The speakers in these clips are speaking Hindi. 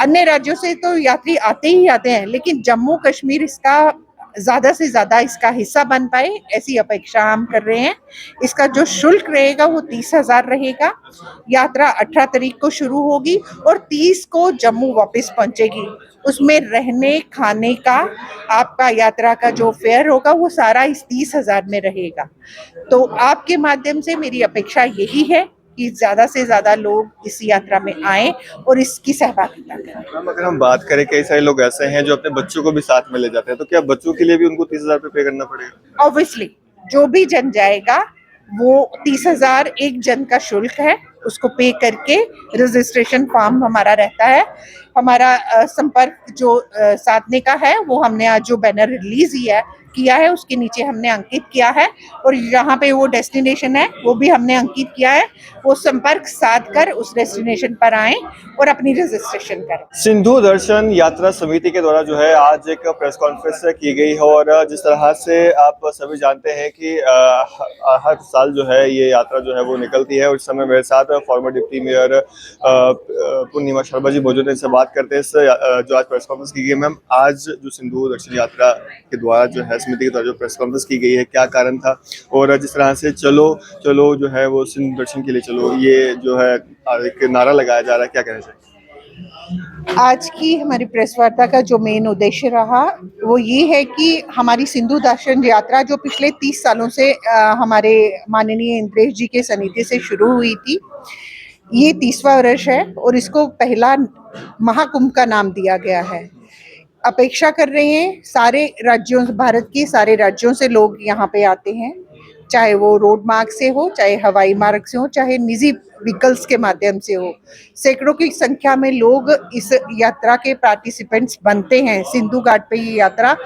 अन्य राज्यों से तो यात्री आते ही आते हैं, लेकिन जम्मू कश्मीर इसका ज़्यादा से ज़्यादा इसका हिस्सा बन पाए, ऐसी अपेक्षा हम कर रहे हैं। इसका जो शुल्क रहेगा वो 30,000 रहेगा। यात्रा 18 तारीख को शुरू होगी और 30 को जम्मू वापस पहुंचेगी। उसमें रहने खाने का आपका यात्रा का जो फेयर होगा वो सारा इस 30,000 में रहेगा। तो आपके माध्यम से मेरी अपेक्षा यही है कि ज़्यादा से ज़्यादा लोग इस यात्रा में आएँ और इसकी सहभागिता करें। मैम, अगर हम बात करें, कई सारे लोग ऐसे हैं जो अपने बच्चों को भी साथ में ले जाते हैं, तो क्या बच्चों के लिए भी उनको 30,000 रुपये पे करना पड़ेगा? ऑब्वियसली जो भी जन जाएगा वो 30,000 एक जन का शुल्क है, उसको पे करके रजिस्ट्रेशन फॉर्म हमारा रहता है। हमारा संपर्क जो साधने का है वो हमने आज जो बैनर रिलीज किया है उसके नीचे हमने अंकित किया है, और यहाँ पे वो डेस्टिनेशन है वो भी हमने अंकित किया है। वो संपर्क साध कर उस डेस्टिनेशन पर आए और अपनी रजिस्ट्रेशन करें। सिंधु दर्शन यात्रा समिति के द्वारा जो है आज एक प्रेस कॉन्फ्रेंस की गई है, और जिस तरह से आप सभी जानते हैं कि हर साल जो है ये यात्रा जो है वो निकलती है, और इस समय मेरे साथ फॉर्मर डिप्टी मेयर पूर्णिमा शर्मा जी मौजूद हैं। इनसे बात करते हैं जो आज प्रेस कॉन्फ्रेंस की गई। मैम, आज जो सिंधु दर्शन यात्रा के द्वारा जो है समिति के द्वारा जो प्रेस कॉन्फ्रेंस की गई है, क्या कारण था? और जिस तरह से चलो चलो जो है वो सिंधु दर्शन के लिए चलो, ये जो है एक नारा लगाया जा रहा है, क्या कहना चाहिए? आज की हमारी प्रेस वार्ता का जो मेन उद्देश्य रहा वो ये है कि हमारी सिंधु दर्शन यात्रा जो पिछले 30 सालों से हमारे माननीय इंद्रेश जी के सानिध्य से शुरू हुई थी, ये 30वां वर्ष है और इसको पहला महाकुंभ का नाम दिया गया है। अपेक्षा कर रहे हैं सारे राज्यों, भारत के सारे राज्यों से लोग यहाँ पे आते हैं, चाहे वो रोड मार्ग से हो, चाहे हवाई मार्ग से हो, चाहे निजी व्हीकल्स के माध्यम से हो। सैकड़ों की संख्या में लोग इस यात्रा के पार्टिसिपेंट्स बनते हैं। सिंधु घाट पे ये यात्रा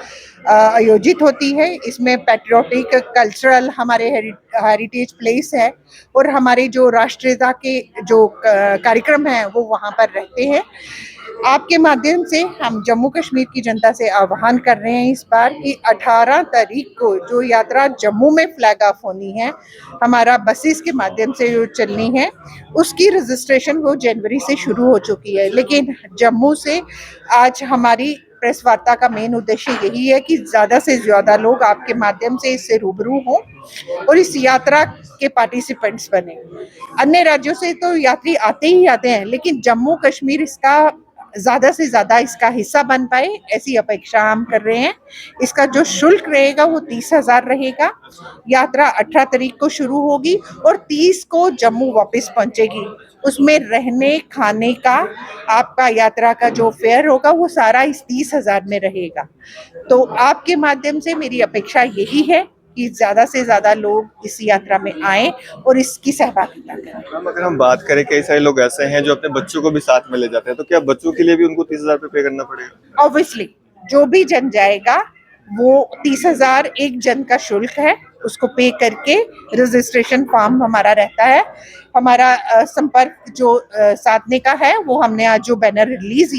आयोजित होती है। इसमें पैट्रियोटिक कल्चरल हमारे हेरिटेज प्लेस है और हमारे जो राष्ट्रीयता के जो कार्यक्रम हैं वो वहाँ पर रहते हैं। आपके माध्यम से हम जम्मू कश्मीर की जनता से आह्वान कर रहे हैं इस बार कि 18 तारीख को जो यात्रा जम्मू में फ्लैग ऑफ होनी है, हमारा बसेस के माध्यम से जो चलनी है, उसकी रजिस्ट्रेशन वो जनवरी से शुरू हो चुकी है। लेकिन जम्मू से आज हमारी प्रेस वार्ता का मेन उद्देश्य यही है कि ज़्यादा से ज़्यादा लोग आपके माध्यम से इससे रूबरू हों और इस यात्रा के पार्टिसिपेंट्स बने। अन्य राज्यों से तो यात्री आते ही आते हैं, लेकिन जम्मू कश्मीर इसका ज़्यादा से ज़्यादा इसका हिस्सा बन पाए, ऐसी अपेक्षा हम कर रहे हैं। इसका जो शुल्क रहेगा वो 30,000 रहेगा। यात्रा 18 तारीख को शुरू होगी और 30 को जम्मू वापस पहुंचेगी। उसमें रहने खाने का आपका यात्रा का जो फेयर होगा वो सारा इस 30,000 में रहेगा। तो आपके माध्यम से मेरी अपेक्षा यही है कि ज़्यादा से ज़्यादा लोग इस यात्रा में आएँ और इसकी सहभागिता करें। मैम, अगर हम बात करें, कई सारे लोग ऐसे हैं जो अपने बच्चों को भी साथ में ले जाते हैं, तो क्या बच्चों के लिए भी उनको 30,000 रुपये पे करना पड़ेगा? ऑब्वियसली जो भी जन जाएगा वो 30,000 एक जन का शुल्क है, उसको पे करके रजिस्ट्रेशन फॉर्म हमारा रहता है। हमारा संपर्क जो साधने का है वो हमने आज जो बैनर रिलीज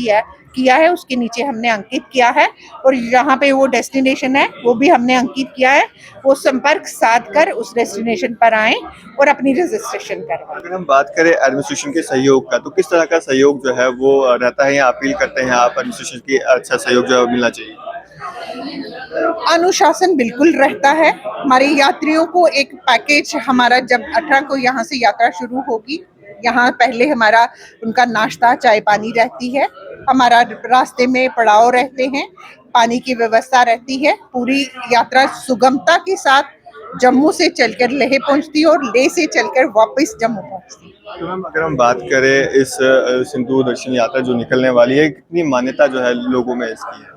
किया है उसके नीचे हमने अंकित किया है, और यहाँ पे वो डेस्टिनेशन है वो भी हमने अंकित किया है। वो संपर्क साध कर उस डेस्टिनेशन पर आए और अपनी रजिस्ट्रेशन करवाएं। अगर हम बात करें एडमिनिस्ट्रेशन के सहयोग का, तो किस तरह का सहयोग जो है वो रहता है, या अपील करते हैं आप एडमिनिस्ट्रेशन की अच्छा सहयोग जो है मिलना चाहिए? अनुशासन बिल्कुल रहता है। हमारे यात्रियों को एक पैकेज हमारा जब 18 को यहाँ से यात्रा शुरू होगी, यहाँ पहले हमारा उनका नाश्ता चाय पानी रहती है, हमारा रास्ते में पड़ाव रहते हैं, पानी की व्यवस्था रहती है। पूरी यात्रा सुगमता के साथ जम्मू से चलकर लेह पहुंचती है और लेह से चलकर वापस जम्मू पहुंचती है। तो मैम, अगर हम बात करें इस सिंधु दर्शन यात्रा जो निकलने वाली है, कितनी मान्यता जो है लोगों में इसकी है?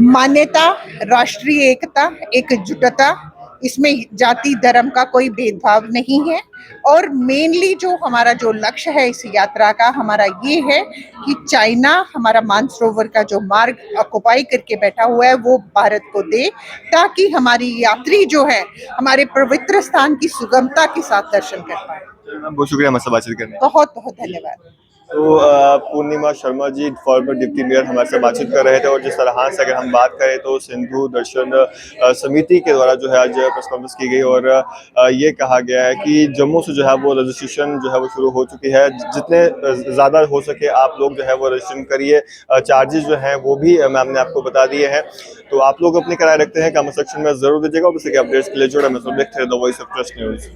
मान्यता, राष्ट्रीय एकता, एकजुटता, इसमें जाति धर्म का कोई भेदभाव नहीं है। और मेनली जो हमारा जो लक्ष्य है इस यात्रा का हमारा ये है कि चाइना हमारा मानसरोवर का जो मार्ग ऑक्युपाई करके बैठा हुआ है वो भारत को दे, ताकि हमारी यात्री जो है हमारे पवित्र स्थान की सुगमता के साथ दर्शन कर पाए। मैम, बहुत शुक्रिया हमारे साथ बातचीत करने। बहुत बहुत धन्यवाद। तो पूर्णिमा Sharma ji farmer deputy mayor हमारे साथ बातचीत कर रहे थे और जिस तरह से अगर हम बात करें तो सिंधु दर्शन समिति के द्वारा जो है आज प्रेस कॉन्फ्रेंस की गई और ये कहा गया है कि जम्मू से जो है वो रजिस्ट्रेशन जो है वो शुरू हो चुकी है। जितने ज़्यादा हो सके आप लोग जो है वो रजिस्ट्रेशन करिए। चार्जेस जो हैं वो भी मैम ने आपको बता दिए हैं। तो आप लोग अपनी राय रखते हैं कमेंट सेक्शन में ज़रूर दीजिएगा और इसी के अपडेट्स के लिए जुड़े मैं देखते रहे the voice of trust news.